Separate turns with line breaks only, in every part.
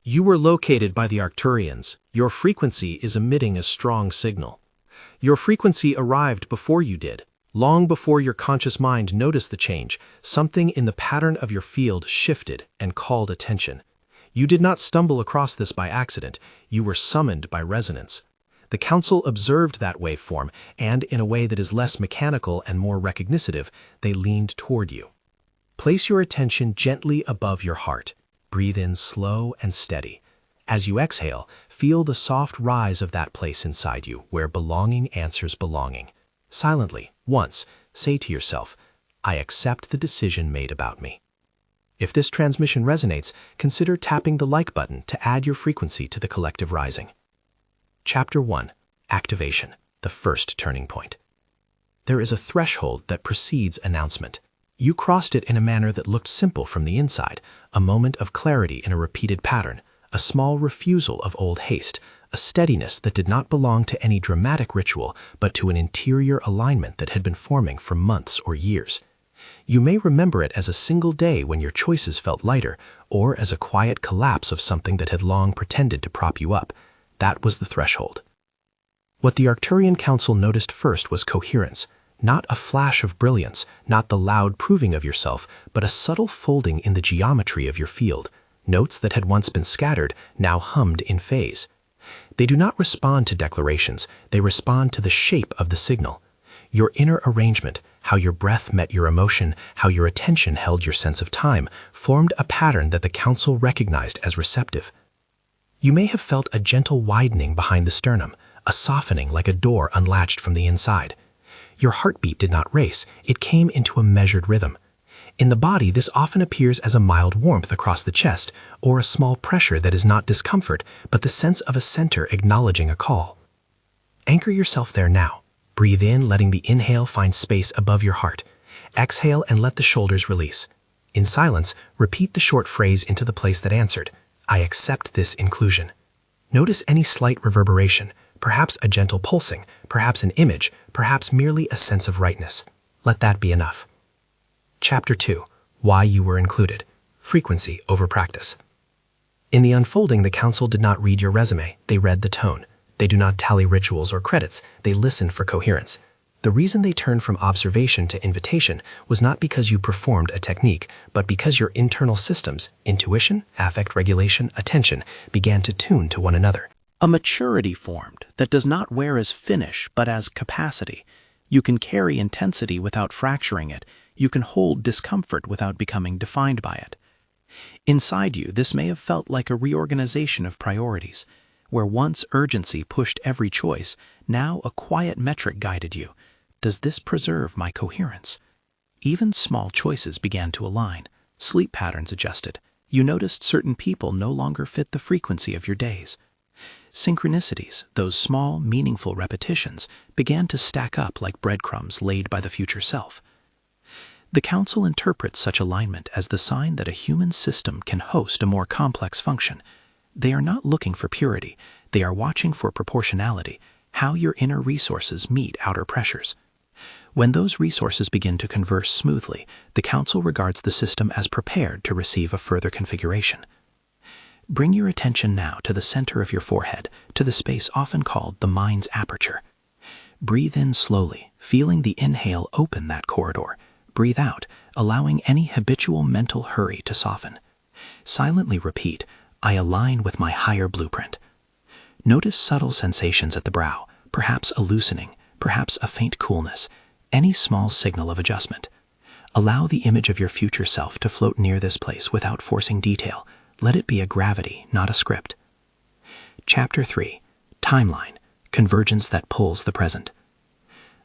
You were located by the Arcturians. Your frequency is emitting a strong signal. Your frequency arrived before you did. Long before your conscious mind noticed the change, something in the pattern of your field shifted and called attention. You did not stumble across this by accident. You were summoned by resonance. The council observed that waveform, and in a way that is less mechanical and more recognitive, they leaned toward you. Place your attention gently above your heart. Breathe in slow and steady. As you exhale, feel the soft rise of that place inside you where belonging answers belonging. Silently, once, say to yourself, I accept the decision made about me. If this transmission resonates, consider tapping the like button to add your frequency to the collective rising. Chapter 1. Activation, the first turning point. There is a threshold that precedes announcement. You crossed it in a manner that looked simple from the inside, a moment of clarity in a repeated pattern, a small refusal of old haste, a steadiness that did not belong to any dramatic ritual, but to an interior alignment that had been forming for months or years. You may remember it as a single day when your choices felt lighter, or as a quiet collapse of something that had long pretended to prop you up. That was the threshold. What the Arcturian Council noticed first was coherence, not a flash of brilliance, not the loud proving of yourself, but a subtle folding in the geometry of your field. Notes that had once been scattered now hummed in phase. They do not respond to declarations, they respond to the shape of the signal. Your inner arrangement, how your breath met your emotion, how your attention held your sense of time, formed a pattern that the council recognized as receptive. You may have felt a gentle widening behind the sternum, a softening like a door unlatched from the inside. Your heartbeat did not race, it came into a measured rhythm. In the body, this often appears as a mild warmth across the chest, or a small pressure that is not discomfort, but the sense of a center acknowledging a call. Anchor yourself there now. Breathe in, letting the inhale find space above your heart. Exhale and let the shoulders release. In silence, repeat the short phrase into the place that answered, I accept this inclusion. Notice any slight reverberation, perhaps a gentle pulsing, perhaps an image, perhaps merely a sense of rightness. Let that be enough. Chapter 2. Why you were included. Frequency over practice. In the unfolding, the council did not read your resume, they read the tone. They do not tally rituals or credits, they listen for coherence. The reason they turned from observation to invitation was not because you performed a technique, but because your internal systems, intuition, affect regulation, attention, began to tune to one another.
A maturity formed that does not wear as finish, but as capacity. You can carry intensity without fracturing it. You can hold discomfort without becoming defined by it. Inside you, this may have felt like a reorganization of priorities. Where once urgency pushed every choice, now a quiet metric guided you. Does this preserve my coherence? Even small choices began to align. Sleep patterns adjusted. You noticed certain people no longer fit the frequency of your days. Synchronicities, those small, meaningful repetitions, began to stack up like breadcrumbs laid by the future self. The council interprets such alignment as the sign that a human system can host a more complex function. They are not looking for purity, they are watching for proportionality, how your inner resources meet outer pressures. When those resources begin to converse smoothly, the council regards the system as prepared to receive a further configuration. Bring your attention now to the center of your forehead, to the space often called the mind's aperture. Breathe in slowly, feeling the inhale open that corridor. Breathe out, allowing any habitual mental hurry to soften. Silently repeat, I align with my higher blueprint. Notice subtle sensations at the brow, perhaps a loosening, perhaps a faint coolness, any small signal of adjustment. Allow the image of your future self to float near this place without forcing detail. Let it be a gravity, not a script. Chapter 3. Timeline, convergence that pulls the present.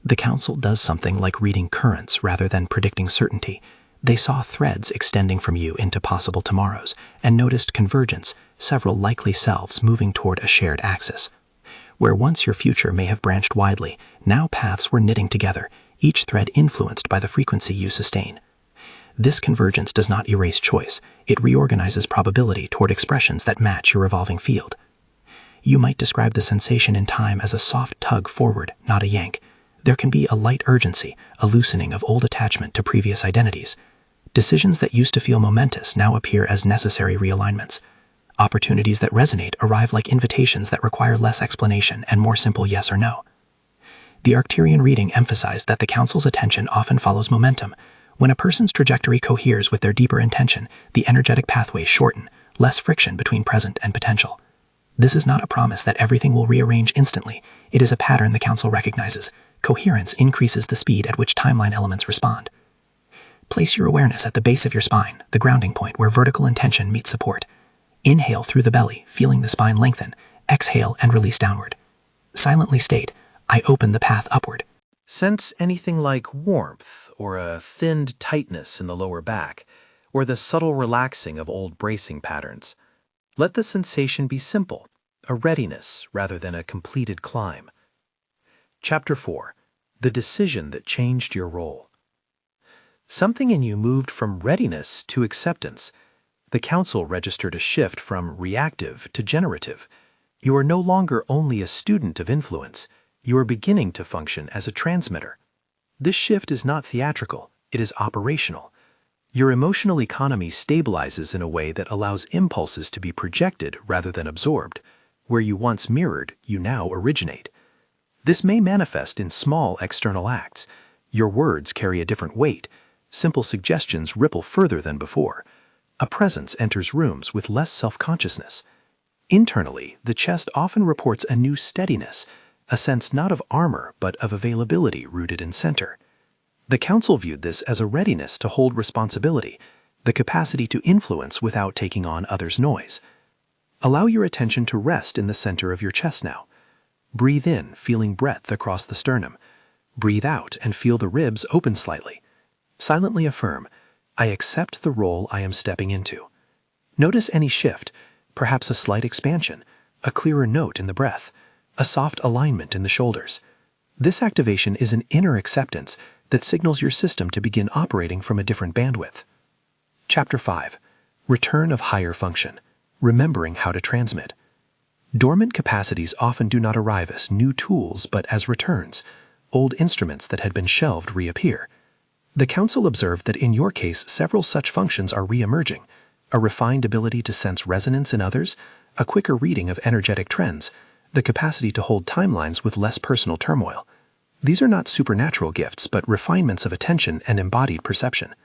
The council does something like reading currents rather than predicting certainty. They saw threads extending from you into possible tomorrows and noticed convergence, several likely selves moving toward a shared axis. Where once your future may have branched widely, now paths were knitting together, each thread influenced by the frequency you sustain. This convergence does not erase choice, it reorganizes probability toward expressions that match your evolving field. You might describe the sensation in time as a soft tug forward, not a yank. There can be a light urgency, a loosening of old attachment to previous identities. Decisions that used to feel momentous now appear as necessary realignments. Opportunities that resonate arrive like invitations that require less explanation and more simple yes or no. The Arcturian reading emphasized that the Council's attention often follows momentum. When a person's trajectory coheres with their deeper intention, the energetic pathways shorten, less friction between present and potential. This is not a promise that everything will rearrange instantly. It is a pattern the Council recognizes. Coherence increases the speed at which timeline elements respond. Place your awareness at the base of your spine, the grounding point where vertical intention meets support. Inhale through the belly, feeling the spine lengthen. Exhale and release downward. Silently state, I open the path upward.
Sense anything like warmth or a thinned tightness in the lower back, or the subtle relaxing of old bracing patterns. Let the sensation be simple, a readiness rather than a completed climb. Chapter 4. The Decision That Changed Your Role. Something in you moved from readiness to acceptance. The Council registered a shift from reactive to generative. You are no longer only a student of influence. You are beginning to function as a transmitter. This shift is not theatrical, it is operational. Your emotional economy stabilizes in a way that allows impulses to be projected rather than absorbed. Where you once mirrored, you now originate. This may manifest in small external acts. Your words carry a different weight. Simple suggestions ripple further than before. A presence enters rooms with less self-consciousness. Internally, the chest often reports a new steadiness, a sense not of armor but of availability rooted in center. The Council viewed this as a readiness to hold responsibility, the capacity to influence without taking on others' noise. Allow your attention to rest in the center of your chest now. Breathe in, feeling breadth across the sternum. Breathe out and feel the ribs open slightly. Silently affirm, I accept the role I am stepping into. Notice any shift, perhaps a slight expansion, a clearer note in the breath, a soft alignment in the shoulders. This activation is an inner acceptance that signals your system to begin operating from a different bandwidth. Chapter 5. Return of Higher Function. Remembering how to transmit. Dormant capacities often do not arrive as new tools but as returns. Old instruments that had been shelved reappear. The Council observed that in your case several such functions are re-emerging. A refined ability to sense resonance in others, a quicker reading of energetic trends, the capacity to hold timelines with less personal turmoil. These are not supernatural gifts, but refinements of attention and embodied perception.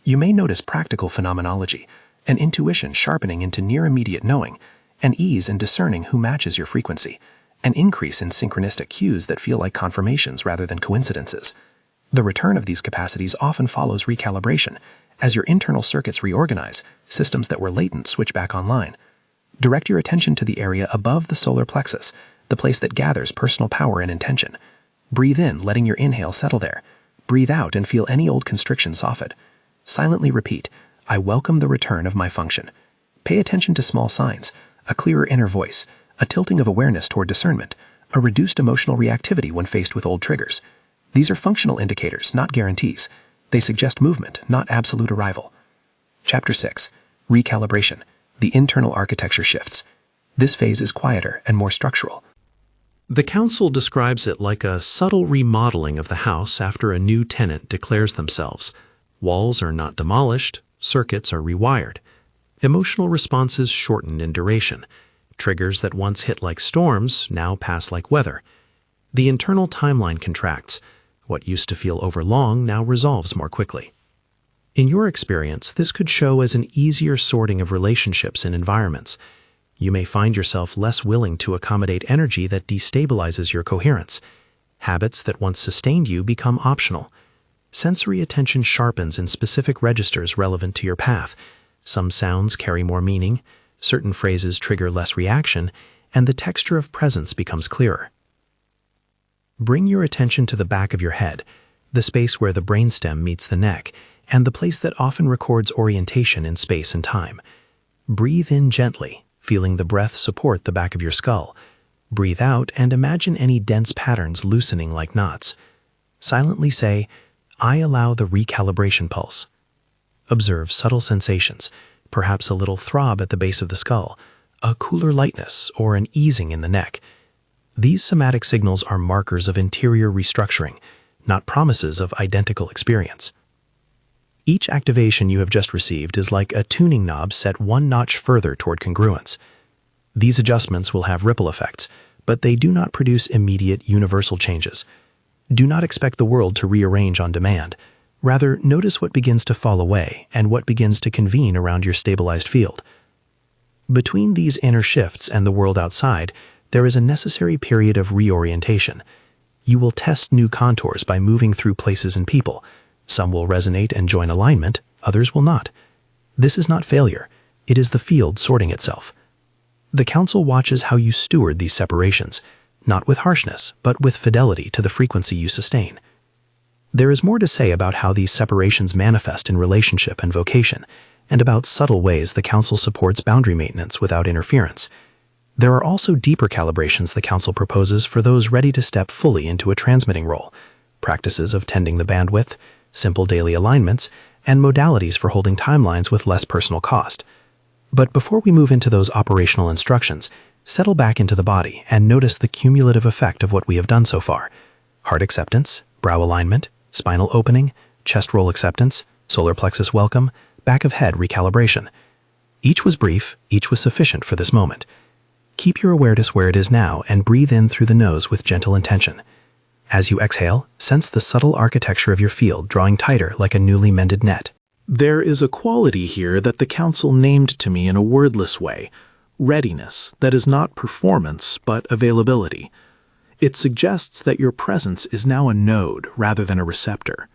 You may notice practical phenomenology, an intuition sharpening into near-immediate knowing, an ease in discerning who matches your frequency, an increase in synchronistic cues that feel like confirmations rather than coincidences. The return of these capacities often follows recalibration. As your internal circuits reorganize, systems that were latent switch back online. Direct your attention to the area above the solar plexus, the place that gathers personal power and intention. Breathe in, letting your inhale settle there. Breathe out and feel any old constriction soften. Silently repeat, I welcome the return of my function. Pay attention to small signs, a clearer inner voice, a tilting of awareness toward discernment, a reduced emotional reactivity when faced with old triggers. These are functional indicators, not guarantees. They suggest movement, not absolute arrival. Chapter 6. Recalibration. The internal architecture shifts. This phase is quieter and more structural. The Council describes it like a subtle remodeling of the house after a new tenant declares themselves. Walls are not demolished, circuits are rewired. Emotional responses shorten in duration. Triggers that once hit like storms now pass like weather. The internal timeline contracts. What used to feel overlong now resolves more quickly. In your experience, this could show as an easier sorting of relationships and environments. You may find yourself less willing to accommodate energy that destabilizes your coherence. Habits that once sustained you become optional. Sensory attention sharpens in specific registers relevant to your path. Some sounds carry more meaning, certain phrases trigger less reaction, and the texture of presence becomes clearer. Bring your attention to the back of your head, the space where the brainstem meets the neck, and the place that often records orientation in space and time. Breathe in gently, feeling the breath support the back of your skull. Breathe out and imagine any dense patterns loosening like knots. Silently say, I allow the recalibration pulse. Observe subtle sensations, perhaps a little throb at the base of the skull, a cooler lightness, or an easing in the neck. These somatic signals are markers of interior restructuring, not promises of identical experience.
Each activation you have just received is like a tuning knob set one notch further toward congruence. These adjustments will have ripple effects, but they do not produce immediate universal changes. Do not expect the world to rearrange on demand. Rather, notice what begins to fall away and what begins to convene around your stabilized field. Between these inner shifts and the world outside, there is a necessary period of reorientation. You will test new contours by moving through places and people. Some will resonate and join alignment, others will not. This is not failure. It is the field sorting itself. The Council watches how you steward these separations, not with harshness, but with fidelity to the frequency you sustain. There is more to say about how these separations manifest in relationship and vocation, and about subtle ways the Council supports boundary maintenance without interference. There are also deeper calibrations the Council proposes for those ready to step fully into a transmitting role, practices of tending the bandwidth, simple daily alignments, and modalities for holding timelines with less personal cost. But before we move into those operational instructions, settle back into the body and notice the cumulative effect of what we have done so far. Heart acceptance, brow alignment, spinal opening, chest roll acceptance, solar plexus welcome, back of head recalibration. Each was brief, each was sufficient for this moment. Keep your awareness where it is now and breathe in through the nose with gentle intention. As you exhale, sense the subtle architecture of your field drawing tighter like a newly mended net.
There is a quality here that the Council named to me in a wordless way, readiness that is not performance but availability. It suggests that your presence is now a node rather than a receptor.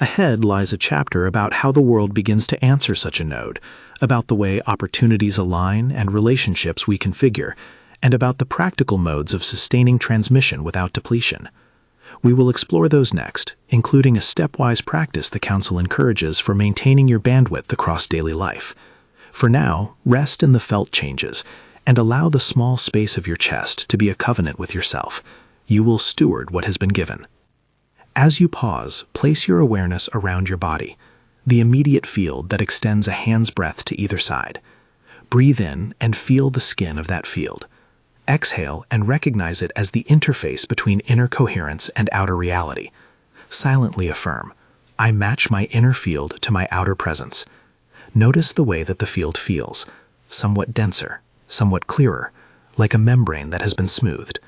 Ahead lies a chapter about how the world begins to answer such a node, about the way opportunities align and relationships we configure, and about the practical modes of sustaining transmission without depletion. We will explore those next, including a stepwise practice the Council encourages for maintaining your bandwidth across daily life. For now, rest in the felt changes, and allow the small space of your chest to be a covenant with yourself. You will steward what has been given. As you pause, place your awareness around your body, the immediate field that extends a hand's breadth to either side. Breathe in and feel the skin of that field. Exhale and recognize it as the interface between inner coherence and outer reality. Silently affirm, I match my inner field to my outer presence. Notice the way that the field feels, somewhat denser, somewhat clearer, like a membrane that has been smoothed.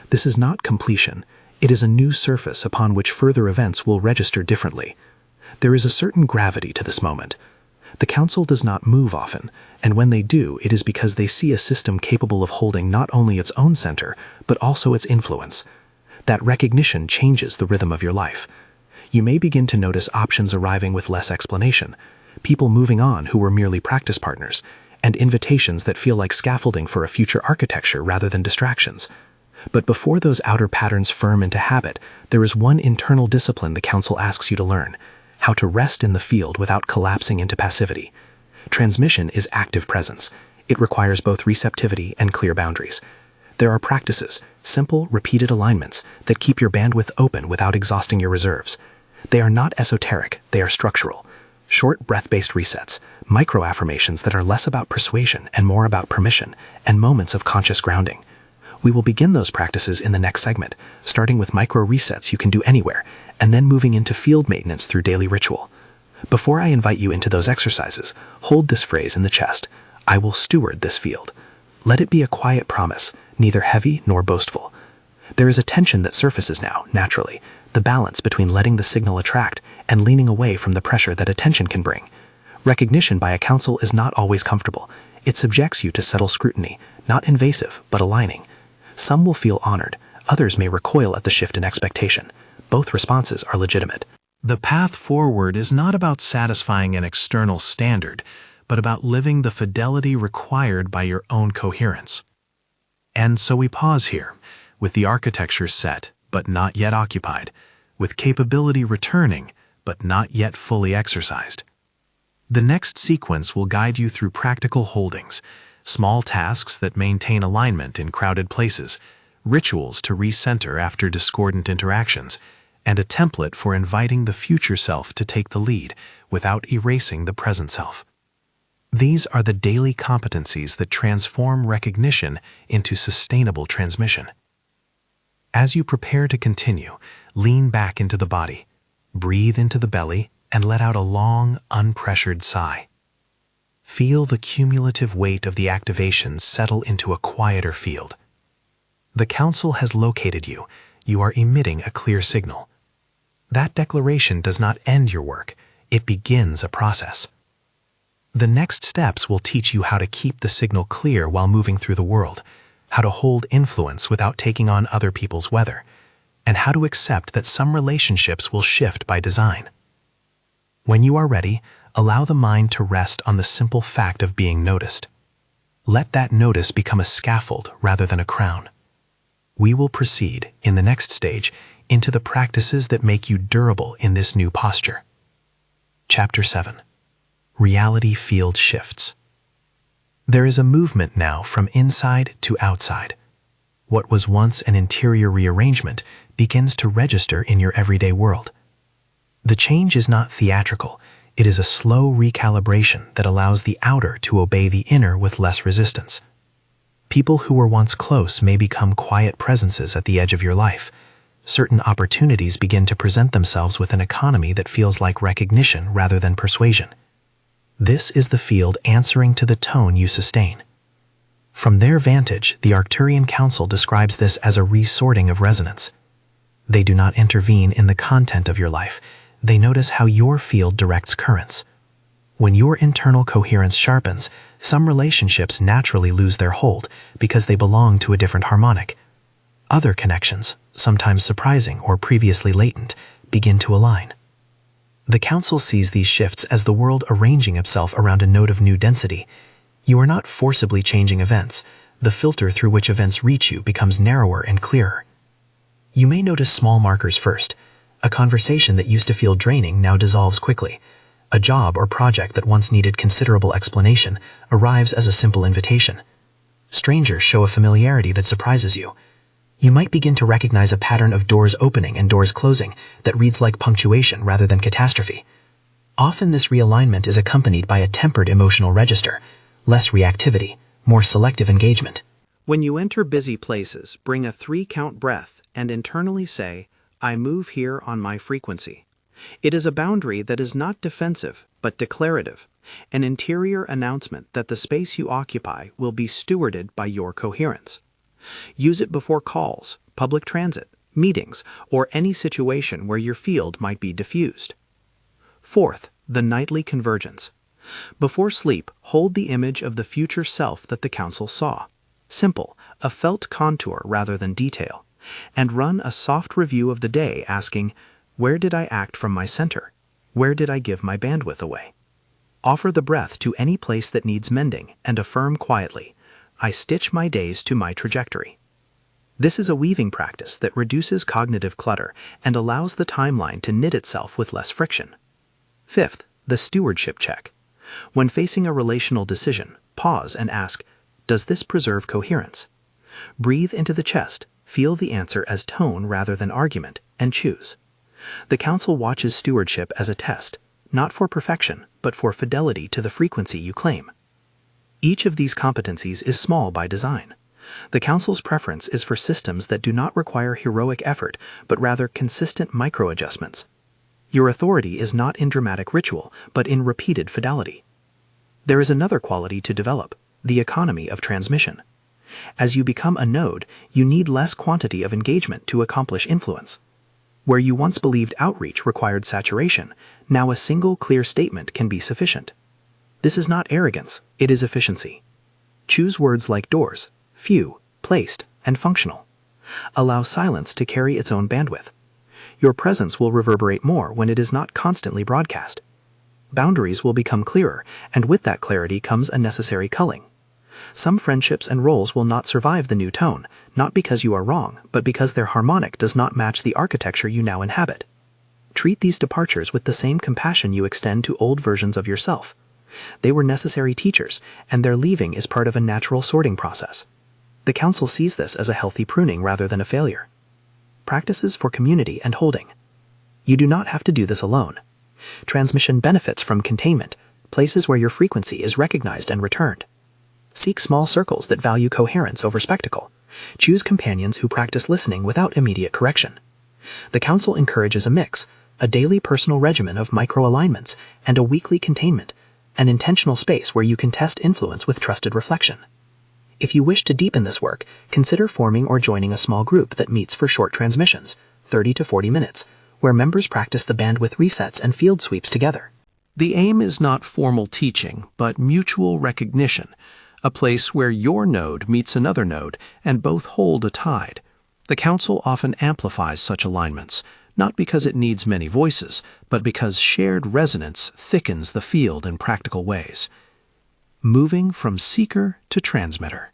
This is not completion. It is a new surface upon which further events will register differently. There is a certain gravity to this moment. The Council does not move often, and when they do, it is because they see a system capable of holding not only its own center, but also its influence. That recognition changes the rhythm of your life. You may begin to notice options arriving with less explanation, people moving on who were merely practice partners, and invitations that feel like scaffolding for a future architecture rather than distractions. But before those outer patterns firm into habit, there is one internal discipline the Council asks you to learn: how to rest in the field without collapsing into passivity. Transmission is active presence. It requires both receptivity and clear boundaries. There are practices, simple, repeated alignments, that keep your bandwidth open without exhausting your reserves. They are not esoteric, they are structural. Short breath-based resets, micro-affirmations that are less about persuasion and more about permission, and moments of conscious grounding. We will begin those practices in the next segment, starting with micro-resets you can do anywhere, and then moving into field maintenance through daily ritual. Before I invite you into those exercises, hold this phrase in the chest: I will steward this field. Let it be a quiet promise, neither heavy nor boastful. There is a tension that surfaces now, naturally, the balance between letting the signal attract and leaning away from the pressure that attention can bring. Recognition by a Council is not always comfortable. It subjects you to subtle scrutiny, not invasive, but aligning. Some will feel honored, others may recoil at the shift in expectation. Both responses are legitimate. The path forward is not about satisfying an external standard, but about living the fidelity required by your own coherence. And so we pause here, with the architecture set, but not yet occupied, with capability returning, but not yet fully exercised. The next sequence will guide you through practical holdings, small tasks that maintain alignment in crowded places, rituals to recenter after discordant interactions, and a template for inviting the future self to take the lead without erasing the present self. These are the daily competencies that transform recognition into sustainable transmission. As you prepare to continue, lean back into the body, breathe into the belly,
and let out a long, unpressured sigh. Feel the cumulative weight of the activations settle into a quieter field. The Council has located you. You are emitting a clear signal. That declaration does not end your work. It begins a process. The next steps will teach you how to keep the signal clear while moving through the world, how to hold influence without taking on other people's weather, and how to accept that some relationships will shift by design. When you are ready, allow the mind to rest on the simple fact of being noticed. Let that notice become a scaffold rather than a crown. We will proceed, in the next stage, into the practices that make you durable in this new posture. Chapter 7. Reality Field Shifts. There is a movement now from inside to outside. What was once an interior rearrangement begins to register in your everyday world. The change is not theatrical. It is a slow recalibration that allows the outer to obey the inner with less resistance. People who were once close may become quiet presences at the edge of your life. Certain opportunities begin to present themselves with an economy that feels like recognition rather than persuasion. This is the field answering to the tone you sustain. From their vantage, the Arcturian Council describes this as a resorting of resonance. They do not intervene in the content of your life. They notice how your field directs currents. When your internal coherence sharpens, some relationships naturally lose their hold because they belong to a different harmonic. Other connections, sometimes surprising or previously latent, begin to align. The Council sees these shifts as the world arranging itself around a node of new density. You are not forcibly changing events. The filter through which events reach you becomes narrower and clearer. You may notice small markers first. A conversation that used to feel draining now dissolves quickly. A job or project that once needed considerable explanation arrives as a simple invitation. Strangers show a familiarity that surprises you. You might begin to recognize a pattern of doors opening and doors closing that reads like punctuation rather than catastrophe. Often this realignment is accompanied by a tempered emotional register, less reactivity, more selective engagement.
When you enter busy places, bring a 3-count breath and internally say, "I move here on my frequency." It is a boundary that is not defensive, but declarative, an interior announcement that the space you occupy will be stewarded by your coherence. Use it before calls, public transit, meetings, or any situation where your field might be diffused. Fourth, the nightly convergence. Before sleep, hold the image of the future self that the Council saw. Simple, a felt contour rather than detail, and run a soft review of the day asking, where did I act from my center? Where did I give my bandwidth away? Offer the breath to any place that needs mending and affirm quietly, I stitch my days to my trajectory. This is a weaving practice that reduces cognitive clutter and allows the timeline to knit itself with less friction. Fifth, the stewardship check. When facing a relational decision, pause and ask, does this preserve coherence? Breathe into the chest, feel the answer as tone rather than argument, and choose. The Council watches stewardship as a test, not for perfection, but for fidelity to the frequency you claim. Each of these competencies is small by design. The Council's preference is for systems that do not require heroic effort, but rather consistent micro-adjustments. Your authority is not in dramatic ritual, but in repeated fidelity. There is another quality to develop, the economy of transmission. As you become a node, you need less quantity of engagement to accomplish influence. Where you once believed outreach required saturation, now a single clear statement can be sufficient. This is not arrogance, it is efficiency. Choose words like doors, few, placed, and functional. Allow silence to carry its own bandwidth. Your presence will reverberate more when it is not constantly broadcast. Boundaries will become clearer, and with that clarity comes a necessary culling. Some friendships and roles will not survive the new tone, not because you are wrong, but because their harmonic does not match the architecture you now inhabit. Treat these departures with the same compassion you extend to old versions of yourself. They were necessary teachers, and their leaving is part of a natural sorting process. The Council sees this as a healthy pruning rather than a failure. Practices for community and holding. You do not have to do this alone. Transmission benefits from containment, places where your frequency is recognized and returned. Seek small circles that value coherence over spectacle. Choose companions who practice listening without immediate correction. The Council encourages a mix,
a daily personal regimen of micro-alignments, and a weekly containment, an intentional space where you can test influence with trusted reflection. If you wish to deepen this work, consider forming or joining a small group that meets for short transmissions, 30 to 40 minutes, where members practice the bandwidth resets and field sweeps together.
The aim is not formal teaching, but mutual recognition, a place where your node meets another node and both hold a tide. The Council often amplifies such alignments, not because it needs many voices, but because shared resonance thickens the field in practical ways. Moving from seeker to transmitter.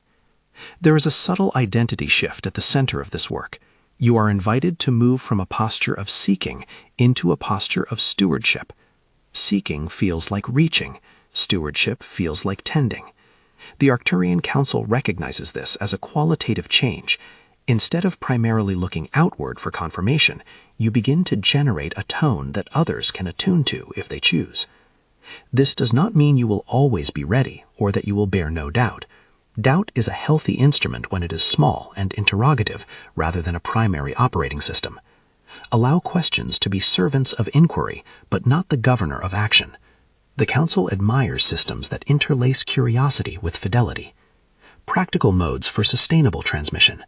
There is a subtle identity shift at the center of this work. You are invited to move from a posture of seeking into a posture of stewardship. Seeking feels like reaching. Stewardship feels like tending. The Arcturian Council recognizes this as a qualitative change. Instead of primarily looking outward for confirmation, you begin to generate a tone that others can attune to if they choose. This does not mean you will always be ready or that you will bear no doubt. Doubt is a healthy instrument when it is small and interrogative rather than a primary operating system. Allow questions to be servants of inquiry, but not the governor of action. The Council admires systems that interlace curiosity with fidelity. Practical modes for sustainable transmission.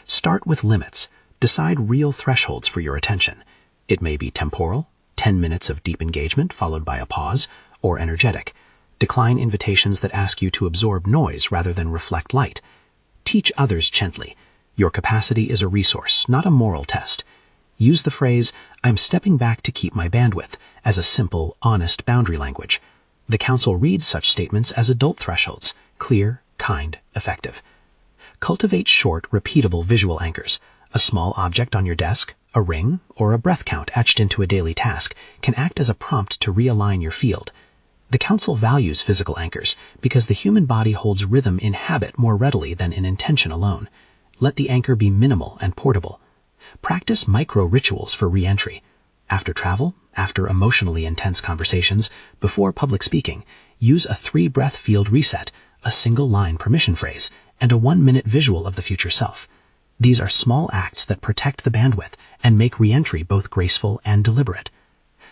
Start with limits. Decide real thresholds for your attention. It may be temporal, 10 minutes of deep engagement followed by a pause, or energetic. Decline invitations that ask you to absorb noise rather than reflect light. Teach others gently. Your capacity is a resource, not a moral test. Use the phrase, "I'm stepping back to keep my bandwidth," as a simple, honest boundary language. The Council reads such statements as adult thresholds, clear, kind, effective. Cultivate short, repeatable visual anchors. A small object on your desk, a ring, or a breath count etched into a daily task can act as a prompt to realign your field. The Council values physical anchors because the human body holds rhythm in habit more readily than in intention alone. Let the anchor be minimal and portable. Practice micro-rituals for re-entry. After travel, after emotionally intense conversations, before public speaking, use a 3-breath field reset, a single-line permission phrase, and a 1-minute visual of the future self. These are small acts that protect the bandwidth and make re-entry both graceful and deliberate.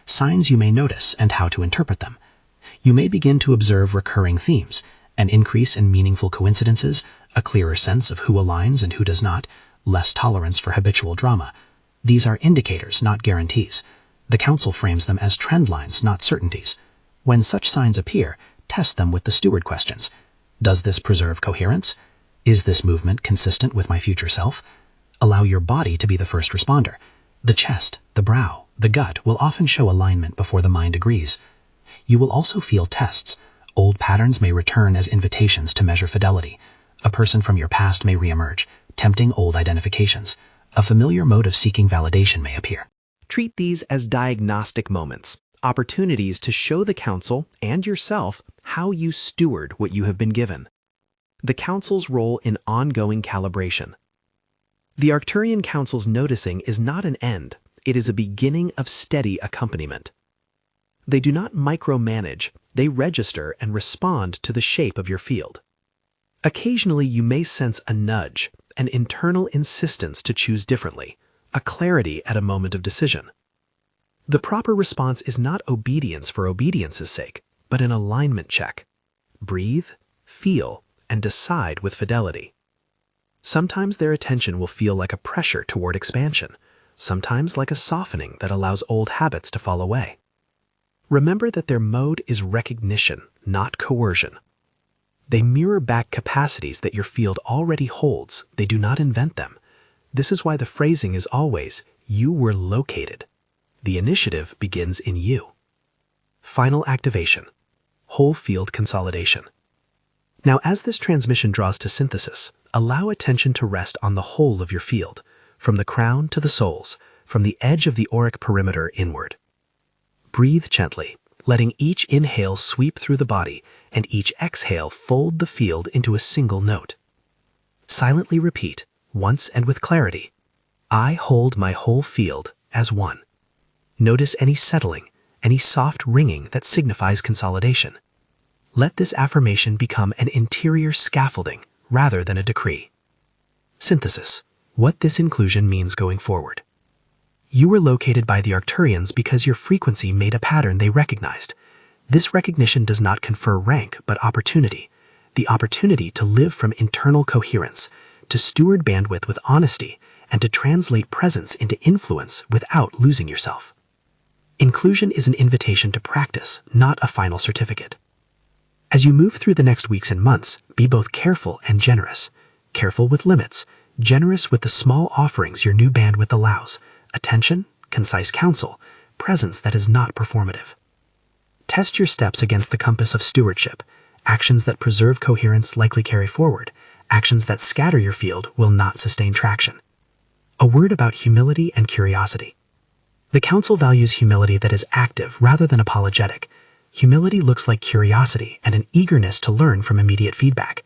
Signs you may notice and how to interpret them. You may begin to observe recurring themes, an increase in meaningful coincidences, a clearer sense of who aligns and who does not, less tolerance for habitual drama. These are indicators, not guarantees. The Council frames them as trend lines, not certainties. When such signs appear, test them with the steward questions. Does this preserve coherence? Is this movement consistent with my future self? Allow your body to be the first responder. The chest, the brow, the gut will often show alignment before the mind agrees. You will also feel tests. Old patterns may return as invitations to measure fidelity. A person from your past may reemerge, tempting old identifications. A familiar mode of seeking validation may appear.
Treat these as diagnostic moments, opportunities to show the Council and yourself how you steward what you have been given. The Council's role in ongoing calibration. The Arcturian Council's noticing is not an end, it is a beginning of steady accompaniment. They do not micromanage, they register and respond to the shape of your field. Occasionally you may sense a nudge, an internal insistence to choose differently, a clarity at a moment of decision. The proper response is not obedience for obedience's sake, but an alignment check. Breathe, feel, and decide with fidelity. Sometimes their attention will feel like a pressure toward expansion, sometimes like a softening that allows old habits to fall away. Remember that their mode is recognition, not coercion. They mirror back capacities that your field already holds, they do not invent them. This is why the phrasing is always, "You were located." The initiative begins in you. Final activation. Whole field consolidation. Now, as this transmission draws to synthesis, allow attention to rest on the whole of your field, from the crown to the soles, from the edge of the auric perimeter inward. Breathe gently, letting each inhale sweep through the body and each exhale fold the field into a single note. Silently repeat, once and with clarity, "I hold my whole field as one." Notice any settling, any soft ringing that signifies consolidation. Let this affirmation become an interior scaffolding rather than a decree. Synthesis. What this inclusion means going forward.
You were located by the Arcturians because your frequency made a pattern they recognized. This recognition does not confer rank, but opportunity. The opportunity to live from internal coherence, to steward bandwidth with honesty, and to translate presence into influence without losing yourself. Inclusion is an invitation to practice, not a final certificate. As you move through the next weeks and months, be both careful and generous. Careful with limits, generous with the small offerings your new bandwidth allows: attention, concise counsel, presence that is not performative. Test your steps against the compass of stewardship. Actions that preserve coherence likely carry forward. Actions that scatter your field will not sustain traction. A word about humility and curiosity. The Council values humility that is active rather than apologetic. Humility looks like curiosity and an eagerness to learn from immediate feedback.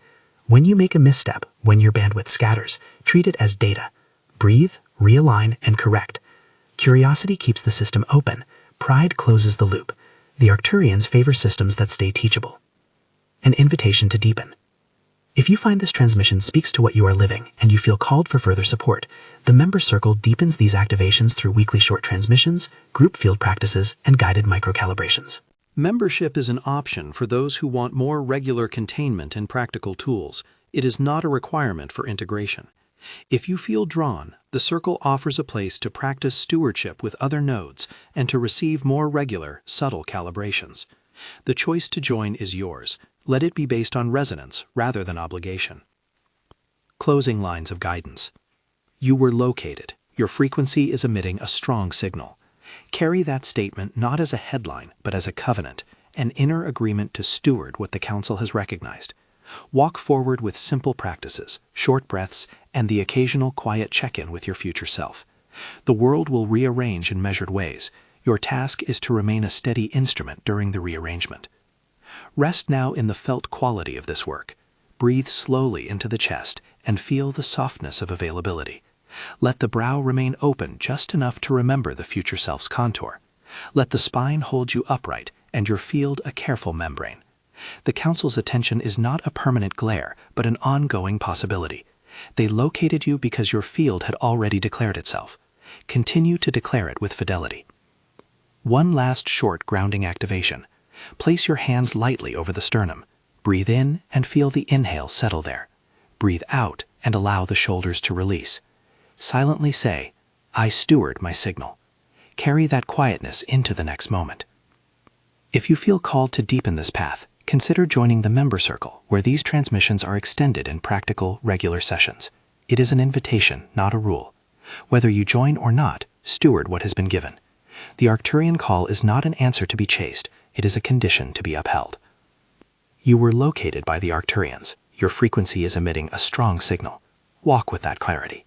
When you make a misstep, when your bandwidth scatters, treat it as data. Breathe, realign, and correct. Curiosity keeps the system open. Pride closes the loop. The Arcturians favor systems that stay teachable. An invitation to deepen. If you find this transmission speaks to what you are living and you feel called for further support, the Member Circle deepens these activations through weekly short transmissions, group field practices, and guided microcalibrations.
Membership is an option for those who want more regular containment and practical tools. It is not a requirement for integration. If you feel drawn, the Circle offers a place to practice stewardship with other nodes and to receive more regular, subtle calibrations. The choice to join is yours. Let it be based on resonance rather than obligation. Closing lines of guidance. You were located. Your frequency is emitting a strong signal. Carry that statement not as a headline, but as a covenant, an inner agreement to steward what the Council has recognized. Walk forward with simple practices, short breaths, and the occasional quiet check-in with your future self. The world will rearrange in measured ways. Your task is to remain a steady instrument during the rearrangement. Rest now in the felt quality of this work. Breathe slowly into the chest and feel the softness of availability. Let the brow remain open just enough to remember the future self's contour. Let the spine hold you upright and your field a careful membrane. The Council's attention is not a permanent glare, but an ongoing possibility. They located you because your field had already declared itself. Continue to declare it with fidelity. One last short grounding activation. Place your hands lightly over the sternum. Breathe in and feel the inhale settle there. Breathe out and allow the shoulders to release. Silently say, I steward my signal. Carry that quietness into the next moment. If you feel called to deepen this path, consider joining the Member Circle, where these transmissions are extended in practical, regular sessions. It is an invitation, not a rule. Whether you join or not, steward what has been given. The Arcturian call is not an answer to be chased, it is a condition to be upheld. You were located by the Arcturians. Your frequency is emitting a strong signal. Walk with that clarity.